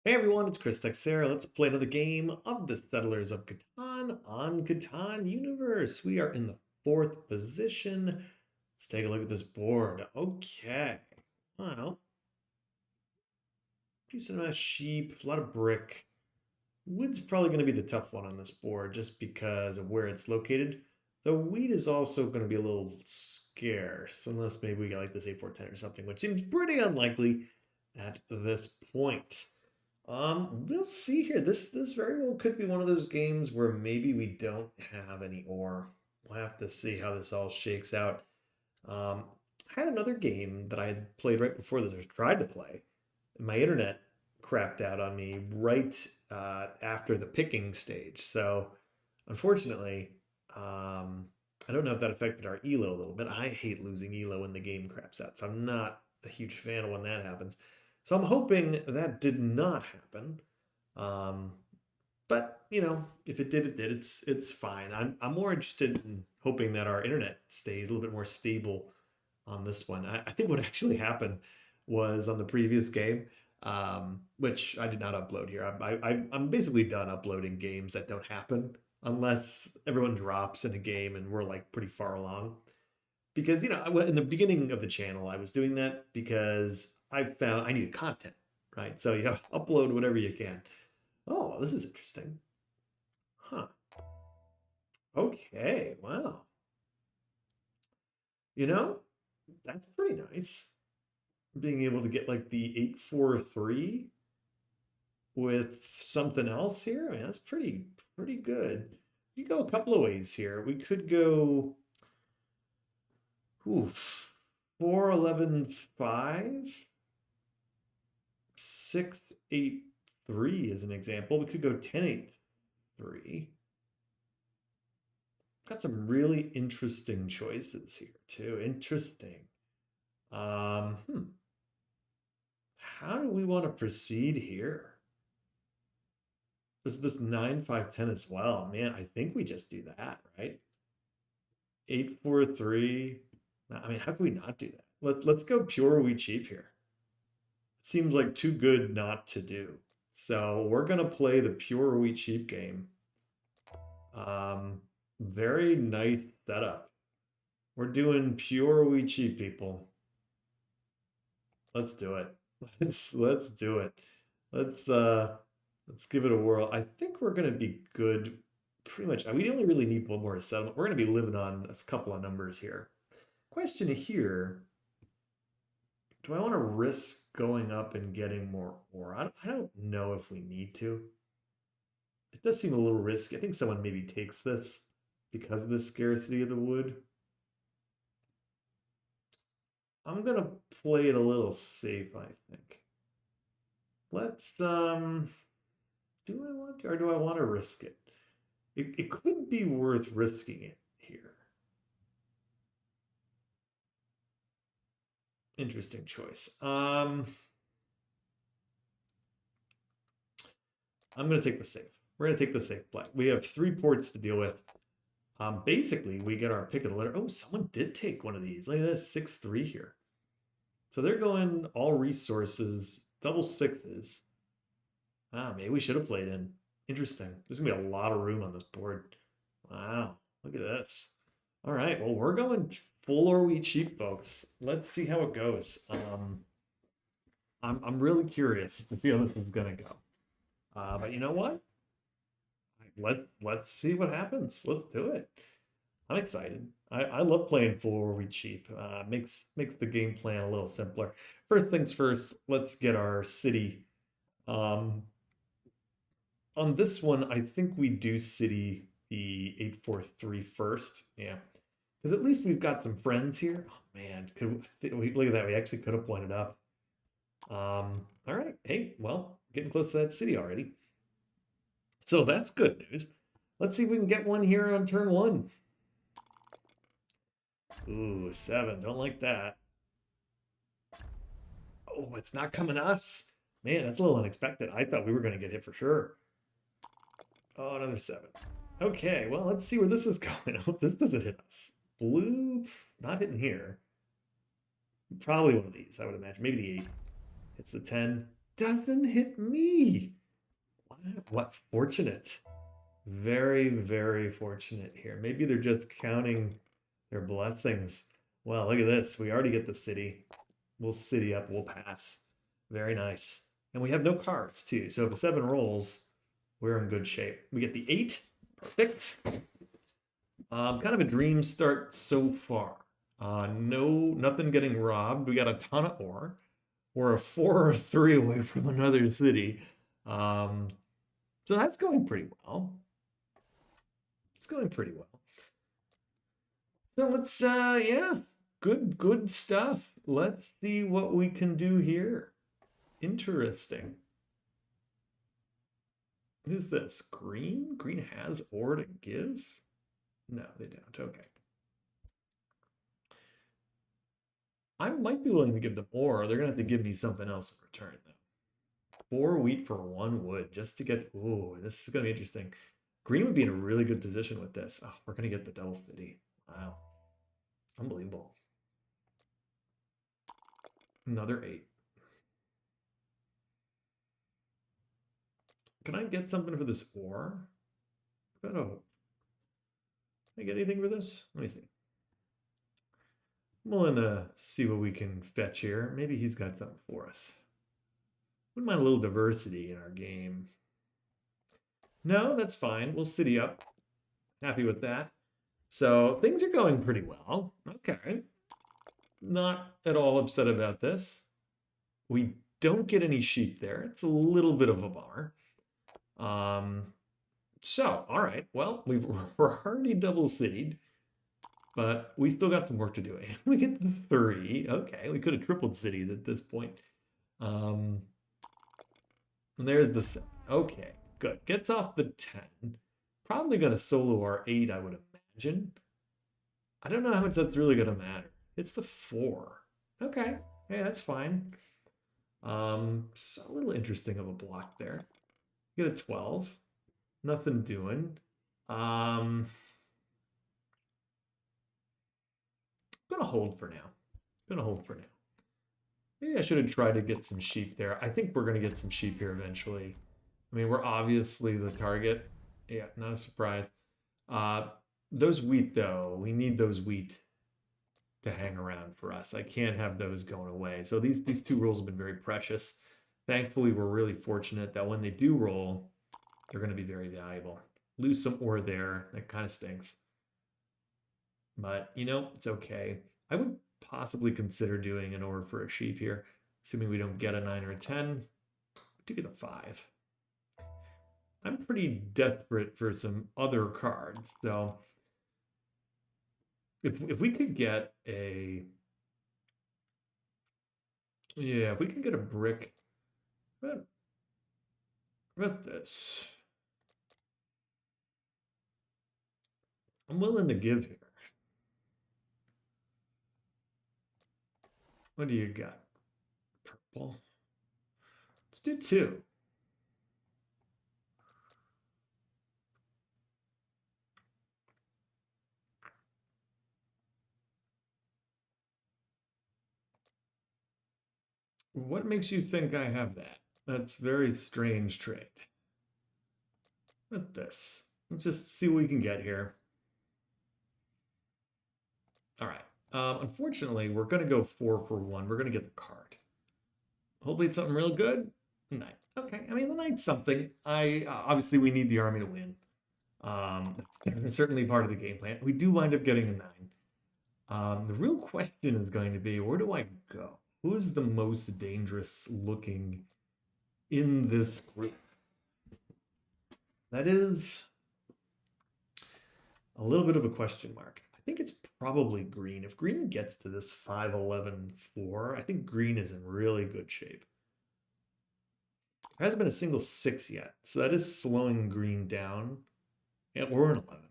Hey everyone, it's Chris Texera. Let's play another game of the Settlers of Catan on Catan Universe. We are in the fourth position. Let's take a look at this board. Okay. Well, decent amount of sheep, a lot of brick. Wood's probably going to be the tough one on this board just because of where it's located. The wheat is also going to be a little scarce, unless maybe we got like this A410 or something, which seems pretty unlikely at this point. We'll see here. This very well could be one of those games where maybe we don't have any ore. We'll have to see how this all shakes out. I had another game that I had played right before this, or tried to play, and my internet crapped out on me right after the picking stage. So, unfortunately, I don't know if that affected our elo a little bit. I hate losing elo when the game craps out, so I'm not a huge fan of when that happens. So I'm hoping that did not happen. Um, but you know, if it did, it did. It's fine. I'm more interested in hoping that our internet stays a little bit more stable on this one. I think what actually happened was on the previous game, which I did not upload here. I'm basically done uploading games that don't happen unless everyone drops in a game and we're like pretty far along. Because you know, in the beginning of the channel, I was doing that because I found I needed content, right? So you upload whatever you can. Oh, this is interesting. Huh. Okay. Wow. You know, that's pretty nice. Being able to get like the 843 with something else here. I mean, that's pretty good. You go a couple of ways here. We could go oof, 411.5, 683 as an example. We could go 1083. Got some really interesting choices here too. Interesting. Hmm. How do we want to proceed here? This 9 5 10 as well. Man, I think we just do that, right? 8 4 3. I mean, how can we not do that? Let's go pure we cheap here. It seems like too good not to do. So we're gonna play the pure we cheap game. Very nice setup. We're doing pure we cheap, people. Let's do it. Let's do it. Let's uh let's give it a whirl. I think we're gonna be good pretty much. We only really need one more settlement. We're gonna be living on a couple of numbers here. Question here, do I want to risk going up and getting more ore? I don't know if we need to. It does seem a little risky. I think someone maybe takes this because of the scarcity of the wood. I'm gonna play it a little safe, I think. Let's do I want to or do I want to risk it? It could be worth risking it here. Interesting choice. I'm gonna take the safe. We're gonna take the safe play. We have 3 ports to deal with. Basically, we get our pick of the litter. Oh, someone did take one of these. Look at this, 6-3 here. So they're going all resources, double sixes. Maybe we should have played in. Interesting. There's gonna be a lot of room on this board. Wow, look at this. All right, well, we're going full or we cheap, folks. Let's see how it goes. I'm really curious to see how this is gonna go. But you know what? Let's see what happens. Let's do it. I'm excited. I love playing full or we cheap. Makes the game plan a little simpler. First things first, let's get our city. Um, on this one, I think we do city the 843 first. Yeah. Because at least we've got some friends here. Oh man, look at that. We actually could have pointed up. All right. Hey, well, getting close to that city already. So that's good news. Let's see if we can get one here on turn one. Ooh, 7. Don't like that. Oh, it's not coming us. Man, that's a little unexpected. I thought we were going to get hit for sure. Oh, another 7. Okay, well, let's see where this is going. I hope this doesn't hit us. Blue, not hitting here. Probably one of these, I would imagine. Maybe the 8. It's the 10. doesn't hit me. What fortunate. Very, very fortunate here. Maybe they're just counting their blessings. Well, look at this. We already get the city. We'll city up. We'll pass. Very nice. And we have no cards, too. So if a 7 rolls, we're in good shape. We get the 8. Perfect. Kind of a dream start so far. Nothing getting robbed. We got a ton of ore. We're a 4 or 3 away from another city. So that's going pretty well. It's going pretty well. So let's, yeah, good stuff. Let's see what we can do here. Interesting. Who's this? Green? Green has ore to give? No, they don't. Okay. I might be willing to give them ore. They're going to have to give me something else in return, though. 4 wheat for 1 wood just to get. Ooh, this is going to be interesting. Green would be in a really good position with this. Oh, we're going to get the double city. Wow. Unbelievable. Another 8. Can I get something for this ore? Can I get anything for this? Let me see. I'm willing to see what we can fetch here. Maybe he's got something for us. Wouldn't mind a little diversity in our game. No, that's fine. We'll city up. Happy with that. So things are going pretty well. Okay. Not at all upset about this. We don't get any sheep there. It's a little bit of a bummer. So, all right. Well, we're already double citied, but we still got some work to do. We get the 3. Okay, we could have tripled cities at this point. And there's the 7. Okay, good. Gets off the 10. Probably going to solo our 8, I would imagine. I don't know how much that's really going to matter. It's the 4. Okay, yeah, that's fine. So a little interesting of a block there. Get a 12. Nothing doing. I'm gonna hold for now. Maybe I should have tried to get some sheep there. I think we're gonna get some sheep here eventually. I mean, we're obviously the target. Yeah, not a surprise. Those wheat though, we need those wheat to hang around for us. I can't have those going away. So these 2 rolls have been very precious. Thankfully, we're really fortunate that when they do roll, they're going to be very valuable. Lose some ore there. That kind of stinks. But, it's okay. I would possibly consider doing an ore for a sheep here, assuming we don't get a 9 or a 10. We do get a 5. I'm pretty desperate for some other cards, so if we could get a... Yeah, if we could get a brick... What about this? I'm willing to give here. What do you got? Purple. Let's do 2. What makes you think I have that? That's very strange trade. At this. Let's just see what we can get here. All right. Unfortunately, we're going to go 4 for 1. We're going to get the card. Hopefully it's something real good. Knight. Okay. I mean, the knight's something. Obviously, we need the army to win. That's certainly part of the game plan. We do wind up getting a 9. The real question is going to be, where do I go? Who's the most dangerous looking in this group? That is a little bit of a question mark. I think it's probably green. If green gets to this 5-11-4, I think green is in really good shape. There hasn't been a single 6 yet, so that is slowing green down. Yeah, we're an 11.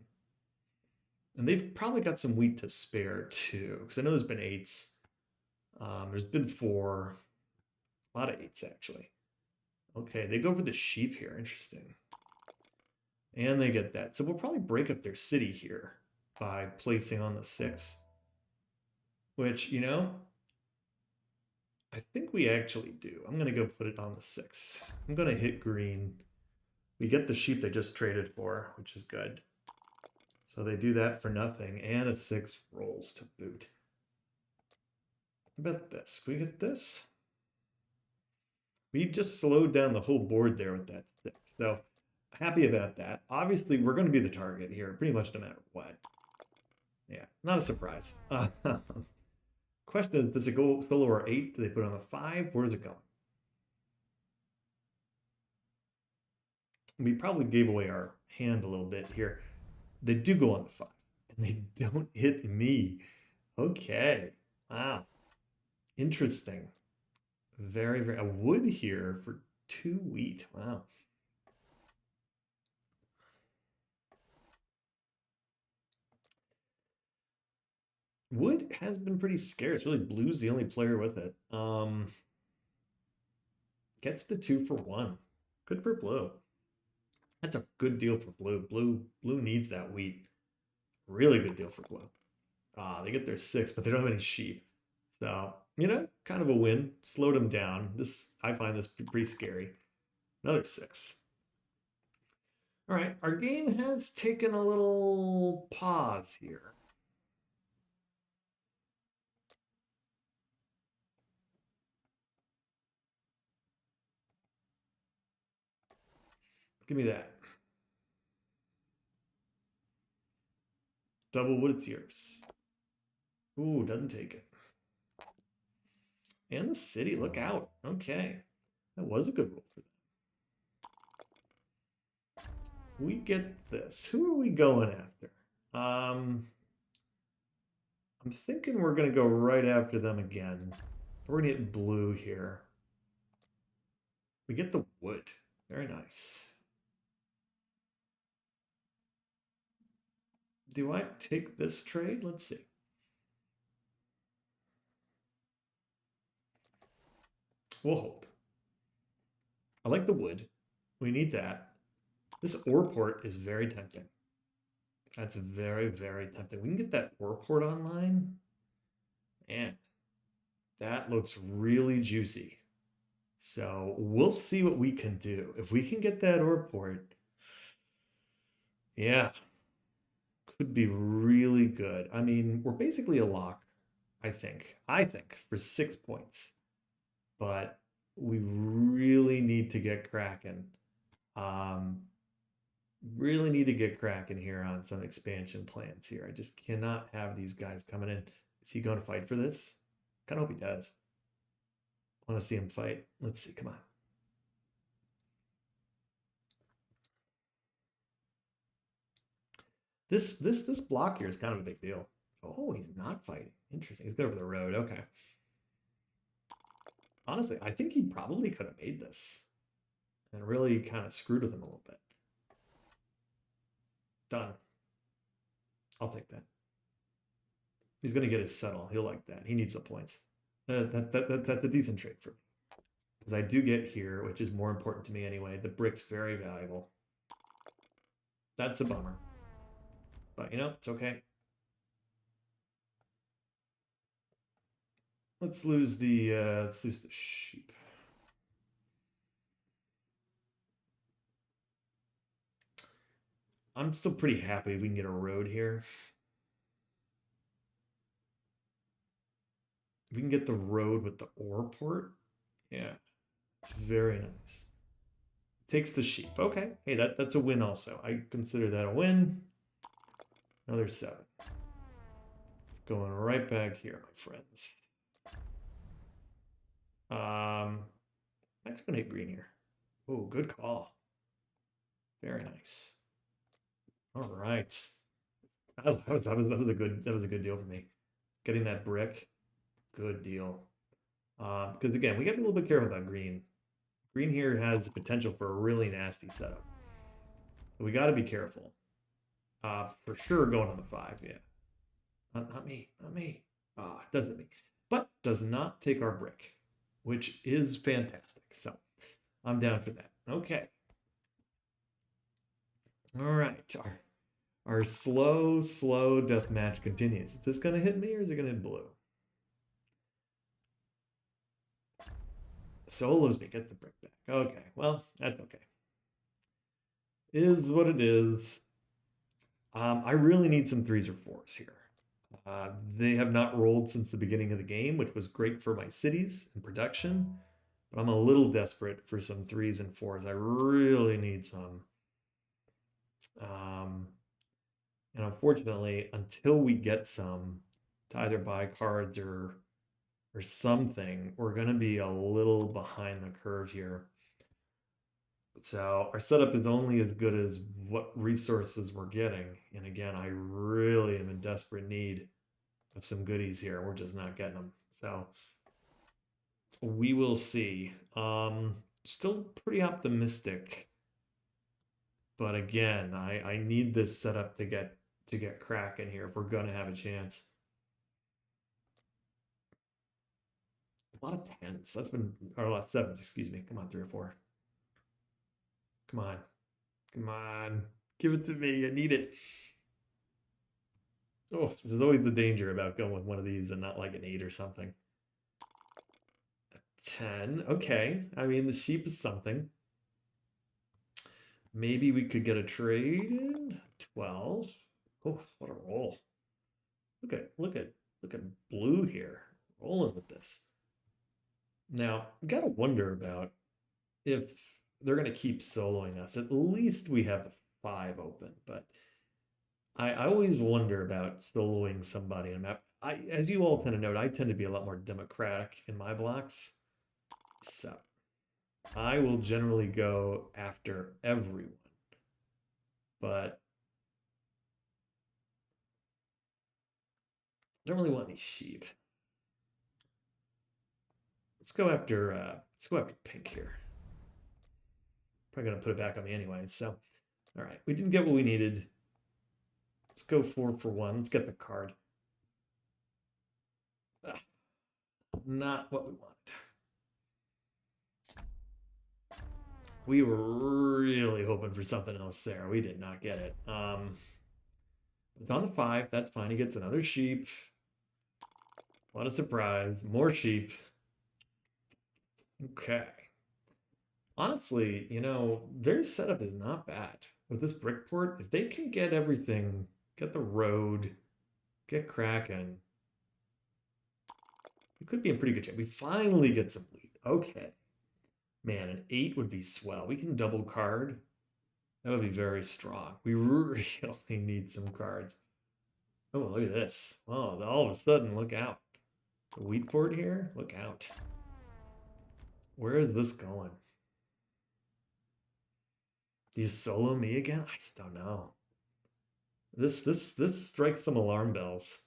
And they've probably got some wheat to spare too, because I know there's been 8s. There's been 4. A lot of 8s, actually. Okay, they go for the sheep here. Interesting. And they get that. So we'll probably break up their city here by placing on the 6. Which, I think we actually do. I'm going to go put it on the 6. I'm going to hit green. We get the sheep they just traded for, which is good. So they do that for nothing, and a 6 rolls to boot. How about this? Can we get this? We just slowed down the whole board there with that 6. So happy about that. Obviously, we're going to be the target here, pretty much no matter what. Yeah, not a surprise. Question is, does it go solo or 8? Do they put it on the 5? Where does it go? We probably gave away our hand a little bit here. They do go on the 5, and they don't hit me. Okay. Wow. Interesting. Very, very. A wood here for 2 wheat. Wow. Wood has been pretty scarce. Really, blue's the only player with it. Gets the 2 for 1. Good for blue. That's a good deal for blue. Blue needs that wheat. Really good deal for blue. They get their 6, but they don't have any sheep. So, kind of a win. Slowed them down. I find this pretty scary. Another 6. All right, our game has taken a little pause here. Give me that. Double wood, it's yours. Ooh, doesn't take it. And the city, look out. Okay. That was a good roll for them. We get this. Who are we going after? I'm thinking we're going to go right after them again. We're going to get blue here. We get the wood. Very nice. Do I take this trade? Let's see. We'll hold. I like the wood. We need that. This ore port is very tempting. That's very, very tempting. We can get that ore port online. Man, that looks really juicy. So we'll see what we can do. If we can get that ore port, yeah, could be really good. I mean, we're basically a lock, I think, for 6 points. But we really need to get cracking. Really need to get cracking here on some expansion plans here. I just cannot have these guys coming in. Is he going to fight for this? Kind of hope he does. Want to see him fight. Let's see. Come on. This block here is kind of a big deal. Oh, he's not fighting. Interesting. He's going for the road. Okay. Honestly, I think he probably could have made this and really kind of screwed with him a little bit. Done. I'll take that. He's going to get his settle. He'll like that. He needs the points. That's a decent trade for me. Because I do get here, which is more important to me anyway. The brick's very valuable. That's a bummer. But, it's okay. Let's lose the sheep. I'm still pretty happy we can get a road here. We can get the road with the ore port. Yeah, it's very nice. Takes the sheep. Okay. Hey, that's a win also. I consider that a win. Another 7. It's going right back here, my friends. I'm actually gonna hit green here. Oh, good call. Very nice. All right. That was a good deal for me. Getting that brick, good deal. Because again, we got to be a little bit careful about green. Green here has the potential for a really nasty setup. So we got to be careful. For sure going on the 5, yeah. Not me, not me. Doesn't me. But does not take our brick, which is fantastic. So I'm down for that. Okay. All right. Our slow death match continues. Is this going to hit me or is it going to hit blue? Solos me get the brick back. Okay, well, that's okay. Is what it is. I really need some threes or fours here. They have not rolled since the beginning of the game, which was great for my cities and production. But I'm a little desperate for some threes and fours. I really need some. Um, and unfortunately, until we get some to either buy cards or something, we're going to be a little behind the curve here. So our setup is only as good as what resources we're getting. And again, I really am in desperate need of some goodies here. We're just not getting them. So we will see. Still pretty optimistic. But again, I need this setup to get cracking here if we're gonna have a chance. A lot of tens. That's been or a lot of sevens, excuse me. Come on, three or four. Come on. Come on. Give it to me. I need it. Oh, there's always the danger about going with one of these and not like an 8 or something. A 10. Okay. I mean, the sheep is something. Maybe we could get a trade in. 12. Oh, what a roll. Look at blue here. Rolling with this. Now, gotta wonder about if they're gonna keep soloing us. At least we have the 5 open, but I always wonder about soloing somebody in a map. As you all tend to note, I tend to be a lot more democratic in my blocks. So I will generally go after everyone. But I don't really want any sheep. Let's go after pink here. Probably gonna put it back on me anyway. So all right, we didn't get what we needed. Let's go 4 for 1. Let's get the card. Ah, not what we wanted. We were really hoping for something else there. We did not get it. It's on the 5. That's fine. He gets another sheep. What a surprise. More sheep. Okay. Honestly, their setup is not bad. With this brick port, if they can get everything, get the road, get cracking, it could be in pretty good shape. We finally get some lead. Okay. Man, an 8 would be swell. We can double card. That would be very strong. We really need some cards. Oh, look at this. Oh, all of a sudden, look out. The wheat port here? Look out. Where is this going? Do you solo me again? I just don't know. This strikes some alarm bells.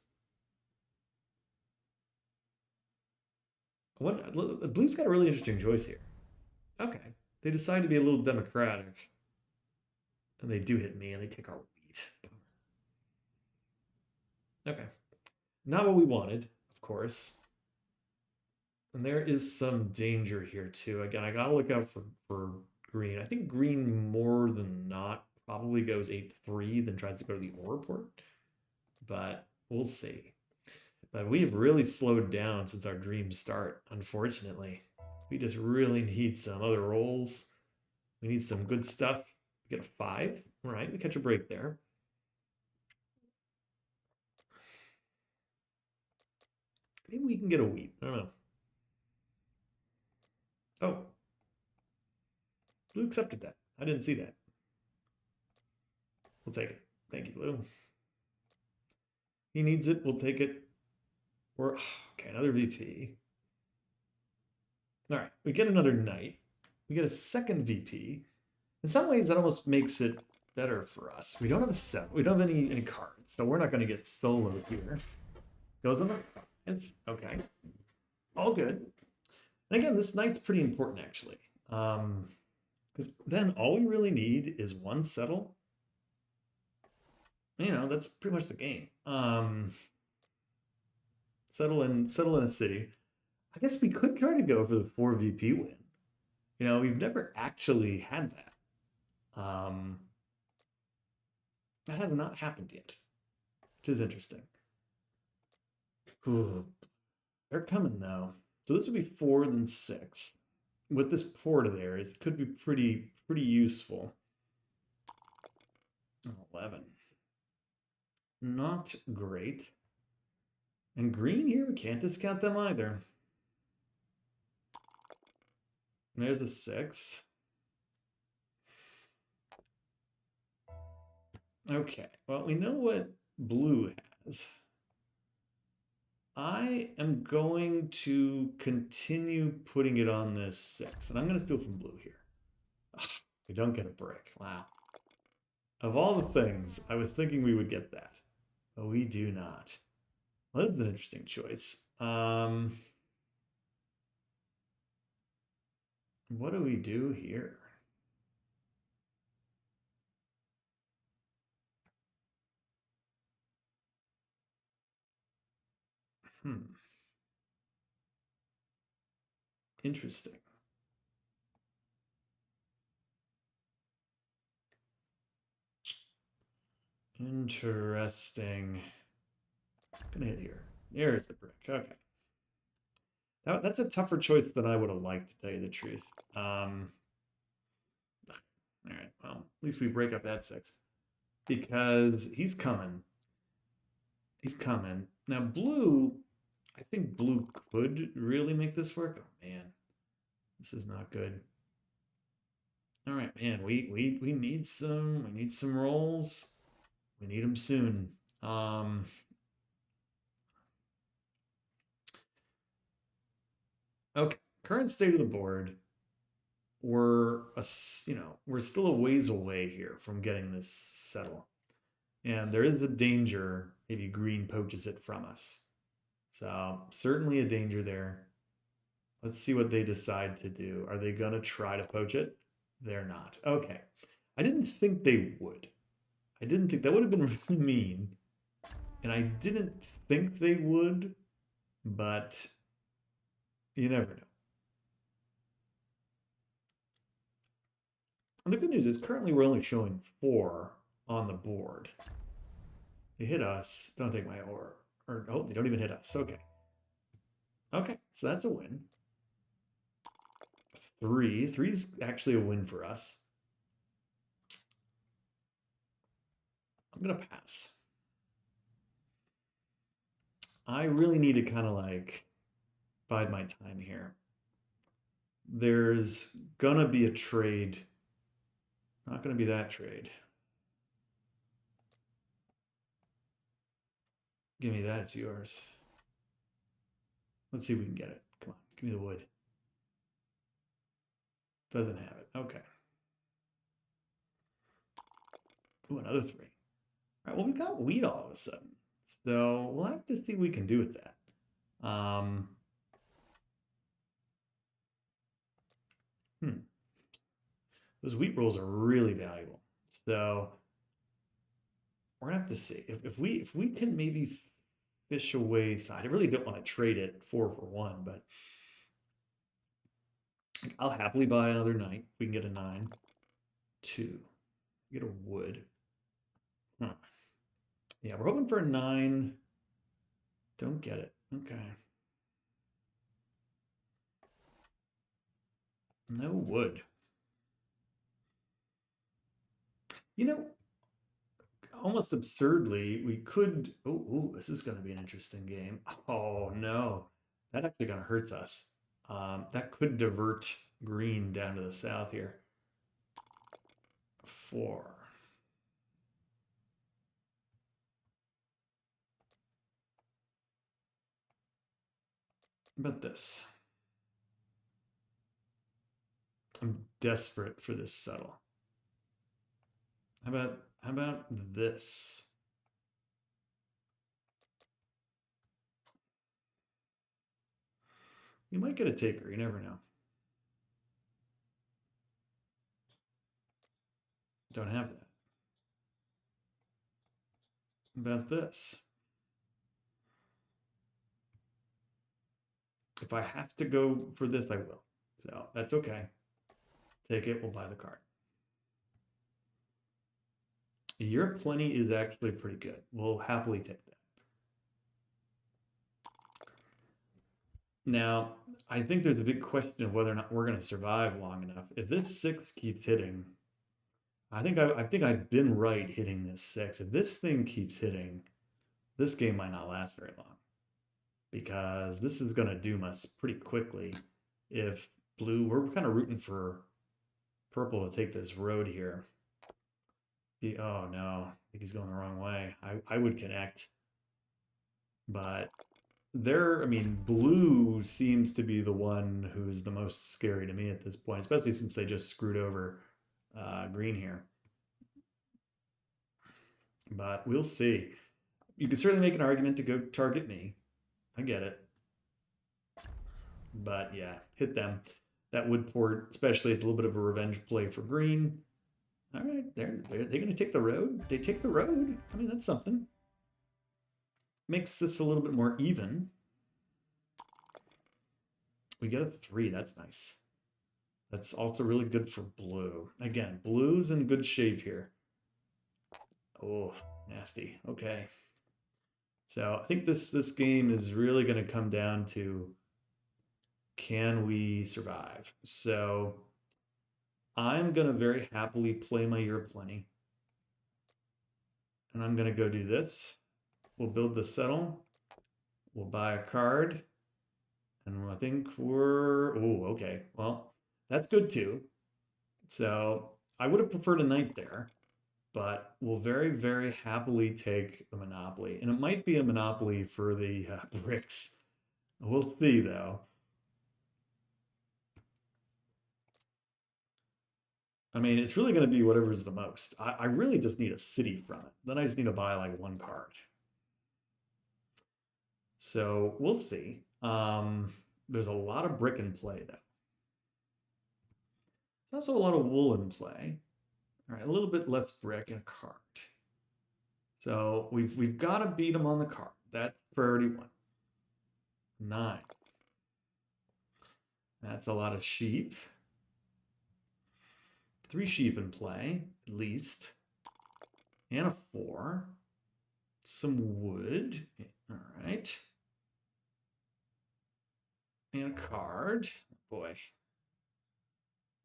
Blue's got a really interesting choice here. Okay. They decide to be a little democratic. And they do hit me and they take our wheat. Okay. Not what we wanted, of course. And there is some danger here too. Again, I gotta look out for green. I think green more than not probably goes 8-3, then tries to go to the ore port. But we'll see. But we have really slowed down since our dream start, unfortunately. We just really need some other rolls. We need some good stuff. We get a 5. All right, we catch a break there. Maybe we can get a wheat. I don't know. Oh. Blue accepted that. I didn't see that. We'll take it. Thank you, Blue. He needs it. We'll take it. Okay, another VP. All right, we get another knight. We get a second VP. In some ways, that almost makes it better for us. We don't have a set. We don't have any cards, so we're not going to get soloed here. Goes on the 5. Okay, all good. And again, this knight's pretty important, actually. Because then all we really need is one settle. That's pretty much the game. Settle in a city. I guess we could try to go for the 4 VP win. We've never actually had that. That has not happened yet, which is interesting. Ooh, they're coming though. So this would be 4 then 6. with this port of theirs, it could be pretty useful. 11. Not great. And green here, we can't discount them either. There's a 6. Okay, well, we know what blue has. I am going to continue putting it on this 6, and I'm going to steal from blue here. Ugh, we don't get a brick. Wow. Of all the things, I was thinking we would get that, but we do not. Well, that's an interesting choice. What do we do here? Interesting. Interesting. Gonna hit here. There's the brick. Okay. That's a tougher choice than I would have liked, to tell you the truth. All right. Well, at least we break up that 6 because he's coming. He's coming. Now, blue, I think blue could really make this work. Oh man, this is not good. All right, man. We need some rolls. We need them soon. Okay. Current state of the board. We're still a ways away here from getting this settle. And there is a danger maybe green poaches it from us. So certainly a danger there. Let's see what they decide to do. Are they going to try to poach it? They're not. Okay. I didn't think they would. I didn't think that would have been really mean. And I didn't think they would, but you never know. And the good news is currently we're only showing 4 on the board. They hit us. Don't take my ore. Or, oh, they don't even hit us. Okay. Okay, so that's a win. 3. 3's actually a win for us. I'm going to pass. I really need to kind of like bide my time here. There's going to be a trade. Not going to be that trade. Give me that. It's yours. Let's see if we can get it. Come on. Give me the wood. Doesn't have it. Okay. Ooh, another 3. All right. Well, we got wheat all of a sudden. So we'll have to see what we can do with that. Those wheat rolls are really valuable. So we're gonna have to see if we can maybe fish away side. I really don't want to trade it 4 for 1, but I'll happily buy another 9. We can get a 9. 2. Get a wood. Huh. Yeah, we're hoping for a 9. Don't get it. Okay. No wood. You know, almost absurdly, we could. Oh, this is going to be an interesting game. Oh no, that actually kind of hurts us. That could divert green down to the south here. 4. How about this? I'm desperate for this settle. How about this? You might get a taker, you never know. Don't have that. How about this? If I have to go for this, I will. So that's okay. Take it, we'll buy the card. Your plenty is actually pretty good. We'll happily take that. Now, I think there's a big question of whether or not we're going to survive long enough. If this 6 keeps hitting, I think I've been right hitting this 6. If this thing keeps hitting, this game might not last very long because this is going to doom us pretty quickly. If blue, we're kind of rooting for purple to take this road here. Oh no, I think he's going the wrong way. I would connect, but I mean, blue seems to be the one who's the most scary to me at this point, especially since they just screwed over green here. But we'll see. You could certainly make an argument to go target me. I get it. But yeah, hit them. That wood port, especially, it's a little bit of a revenge play for green. All right, they're going to take the road. They take the road. I mean, that's something. Makes this a little bit more even. We get a 3. That's nice. That's also really good for blue. Again, blue's in good shape here. Oh, nasty. Okay. So I think this game is really going to come down to, can we survive? So I'm going to very happily play my Year of Plenty. And I'm going to go do this. We'll build the settle. We'll buy a card. And I think we're... Oh, okay. Well, that's good too. So I would have preferred a knight there. But we'll very, very happily take the Monopoly. And it might be a Monopoly for the bricks. We'll see, though. I mean, it's really going to be whatever's the most. I really just need a city from it. Then I just need to buy like one card. So we'll see. There's a lot of brick in play, though. There's also a lot of wool in play. All right, a little bit less brick and a card. So we've got to beat them on the card. That's priority 1. 9. That's a lot of sheep. 3 sheep in play, at least. And a 4. Some wood. All right. And a card. Boy.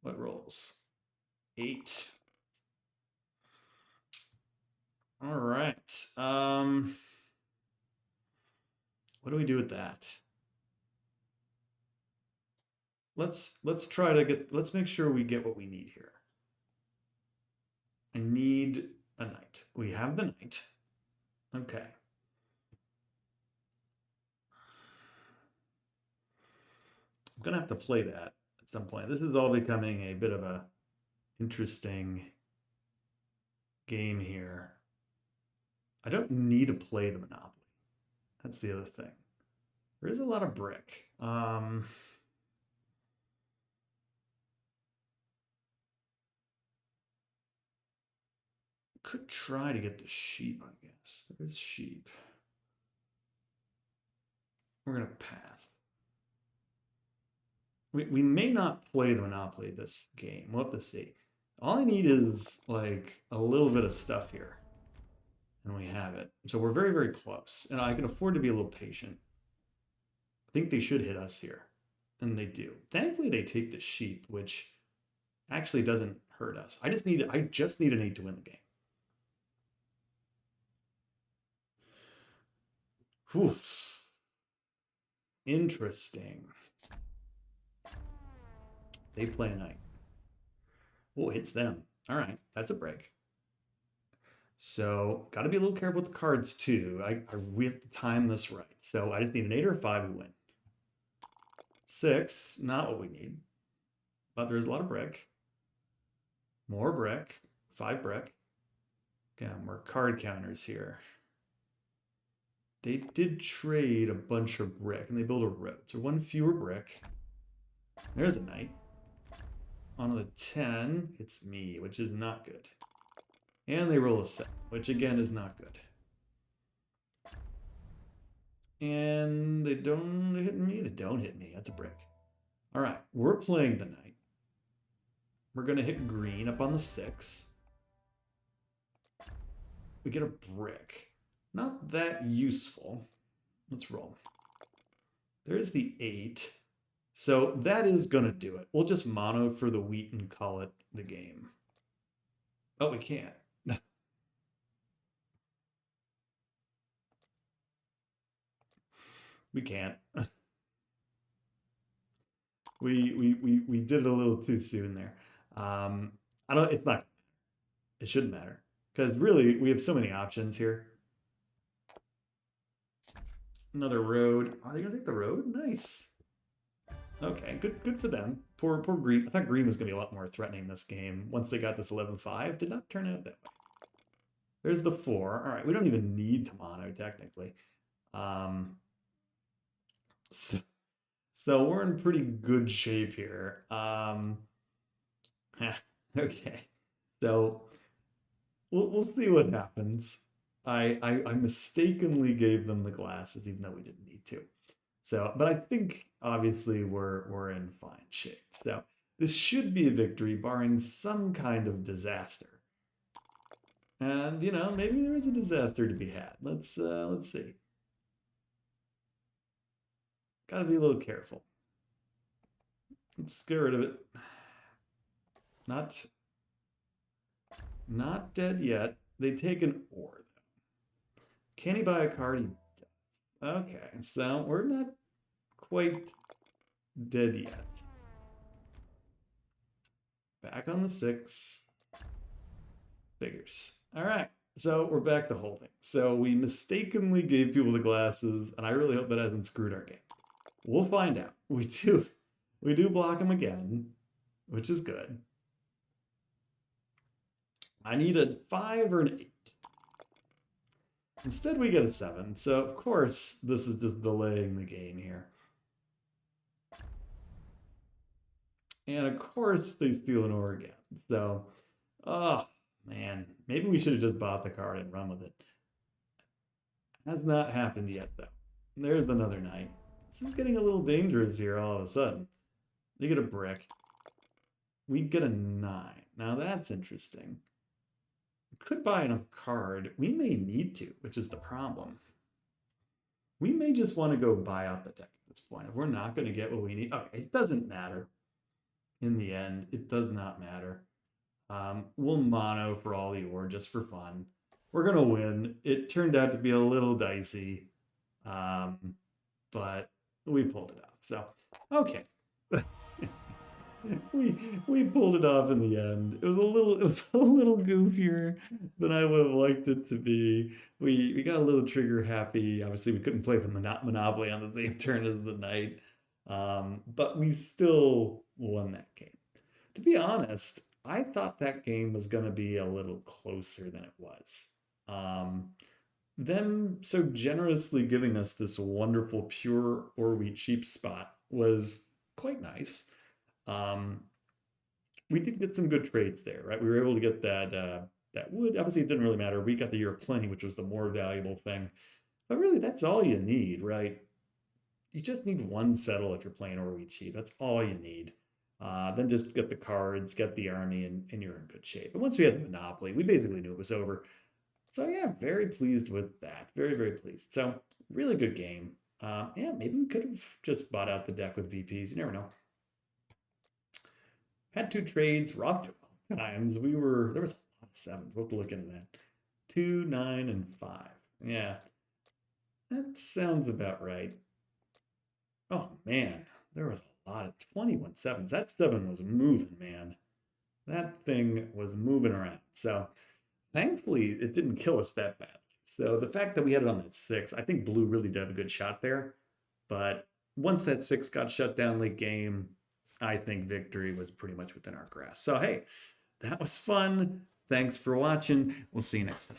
What rolls? 8. All right. What do we do with that? Let's try to get, let's make sure we get what we need here. I need a knight. We have the knight. Okay. I'm gonna have to play that at some point. This is all becoming a bit of a interesting game here. I don't need to play the Monopoly. That's the other thing. There is a lot of brick. Could try to get the sheep, I guess. There is sheep. We're going to pass. We may not play the Monopoly this game. We'll have to see. All I need is like a little bit of stuff here. And we have it. So we're very, very close. And I can afford to be a little patient. I think they should hit us here. And they do. Thankfully, they take the sheep, which actually doesn't hurt us. I just need an 8 to win the game. Whew. Interesting. They play a knight. Oh, hits them. All right, that's a break. So got to be a little careful with the cards too. We have to time this right. So I just need an 8 or a 5 to win. 6, not what we need. But there's a lot of brick. More brick. 5 brick. Again, more card counters here. They did trade a bunch of brick and they built a road. So 1 fewer brick. There's a knight. On the 10, it's me, which is not good. And they roll a 7, which again is not good. And they don't hit me? They don't hit me. That's a break. All right, we're playing the knight. We're going to hit green up on the 6. We get a brick. Not that useful. Let's roll. There's the 8. So that is going to do it. We'll just mono for the wheat and call it the game. Oh, we can't. We can't. We did it a little too soon there. I don't. It's not. It shouldn't matter because really we have so many options here. Another road. Are they gonna take the road? Nice. Okay, good for them. Poor Green. I thought Green was gonna be a lot more threatening this game once they got this 11-5. Did not turn out that way. There's the 4. All right, we don't even need to mono technically. So, so we're in pretty good shape here. Okay, so we'll see what happens. I mistakenly gave them the glasses, even though we didn't need to. So, but I think obviously we're in fine shape. So this should be a victory, barring some kind of disaster. And you know, maybe there is a disaster to be had. Let's see. Got to be a little careful. Let's get rid of it. Not dead yet. They take an ore though. Can he buy a card? He does. Okay, so we're not quite dead yet. Back on the 6. Figures. All right. So we're back to holding. So we mistakenly gave people the glasses, and I really hope that hasn't screwed our game. We'll find out. We do block them again, which is good. I need a 5 or an 8. Instead, we get a 7. So, of course, this is just delaying the game here. And, of course, they steal an ore again. So, oh, man. Maybe we should have just bought the card and run with it. Has not happened yet, though. There's another night. This is getting a little dangerous here all of a sudden. They get a brick. We get a 9. Now, that's interesting. Could buy enough card. We may need to, which is the problem. We may just want to go buy out the deck at this point. If we're not going to get what we need, okay, it doesn't matter. In the end, it does not matter. We'll mono for all the ore just for fun. We're going to win. It turned out to be a little dicey, but we pulled it off. So, okay. we pulled it off in the end. It was a little goofier than I would have liked it to be. We got a little trigger happy. Obviously, we couldn't play the Monopoly on the same turn as the night, but we still won that game. To be honest, I thought that game was going to be a little closer than it was. Them so generously giving us this wonderful pure or wheat cheap spot was quite nice. We did get some good trades there, right? We were able to get that wood. Obviously, it didn't really matter. We got the Year of Plenty, which was the more valuable thing. But really, that's all you need, right? You just need one settle if you're playing or wheat cheap. That's all you need. Then just get the cards, get the army, and you're in good shape. But once we had the Monopoly, we basically knew it was over. So yeah, very pleased with that. Very, very pleased. So really good game. Yeah, maybe we could have just bought out the deck with VPs. You never know. Had 2 trades, robbed 12 times. There was a lot of 7s. We'll have to look into that. 2, 9, and 5. Yeah. That sounds about right. Oh man, there was a lot of 21 7s. That 7 was moving, man. That thing was moving around. So thankfully it didn't kill us that badly. So the fact that we had it on that 6, I think blue really did have a good shot there. But once that 6 got shut down late game, I think victory was pretty much within our grasp. So, hey, that was fun. Thanks for watching. We'll see you next time.